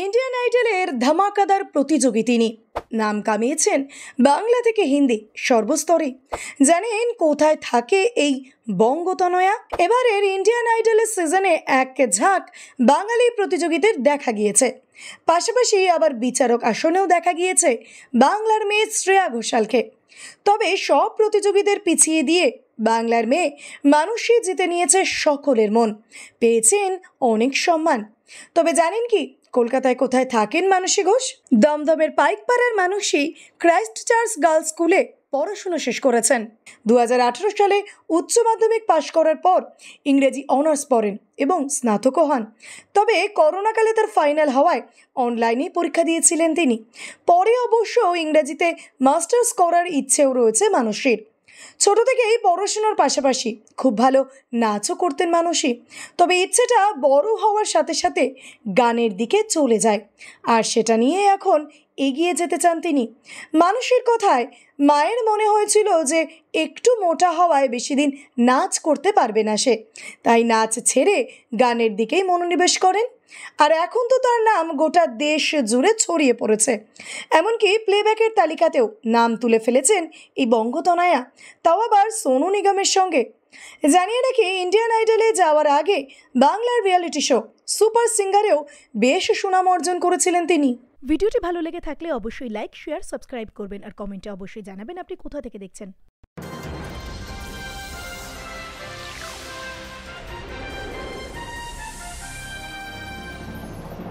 Indian আইডলের ধামাকাদার প্রতিযোগী তিনি। নাম কামিয়েছেন বাংলা থেকে হিন্দি সর্বস্তরে। জানেন কোথায় থাকে এই বঙ্গতনয়া? এবারের ইন্ডিয়ান আইডলের সিজনে এক ঝাঁক বাঙালি প্রতিযোগীদের দেখা গিয়েছে। পাশাপাশি আবার বিচারক আসনেও দেখা গিয়েছে বাংলার মেয়ে শ্রেয়া ঘোষালকে। তবে সব প্রতিযোগীদের পিছিয়ে দিয়ে বাংলার মেয়ে মানসী জিতে নিয়েছে সকলের মন, পেয়েছেন অনেক সম্মান। তবে জানেন কি কলকাতায় কোথায় থাকেন মানসী ঘোষ? দমদমের পাইকপাড়ার মানসী ক্রাইস্ট চার্চ গার্লস স্কুলে পড়াশোনা শেষ করেছেন। 2018 সালে উচ্চ মাধ্যমিক পাশ করার পর ইংরেজি অনার্স পড়েন এবং স্নাতকও হন। তবে করোনাকালে তার ফাইনাল হওয়ায় অনলাইনেই পরীক্ষা দিয়েছিলেন তিনি। পরে অবশ্য ইংরেজিতে মাস্টার্স করার ইচ্ছেও রয়েছে মানসীর। ছোট থেকেই পড়াশোনার পাশাপাশি খুব ভালো নাচও করতেন মানসী। তবে ইচ্ছেটা বড় হওয়ার সাথে সাথে গানের দিকে চলে যায়, আর সেটা নিয়ে এখন এগিয়ে যেতে চান তিনি। মানসীর কথায় মায়ের মনে হয়েছিল যে একটু মোটা হওয়ায় বেশি দিন নাচ করতে পারবে না সে, তাই নাচ ছেড়ে গানের দিকেই মনোনিবেশ করেন। আর এখন তো তার নাম গোটা দেশ জুড়ে ছড়িয়ে পড়েছে, এমনকি প্লেব্যাকের তালিকাতেও নাম তুলে ফেলেছেন এই বঙ্গতনয়া, তাও আবার সোনু নিগমের সঙ্গে। জানিয়ে রাখি, ইন্ডিয়ান আইডলে যাওয়ার আগে বাংলার রিয়েলিটি শো সুপার সিঙ্গারেও বেশ সুনাম অর্জন করেছিলেন তিনি। ভিডিওটি ভালো লেগে থাকলে অবশ্যই লাইক, শেয়ার, সাবস্ক্রাইব করবেন আর কমেন্টে অবশ্যই জানাবেন আপনি কোথা থেকে দেখছেন।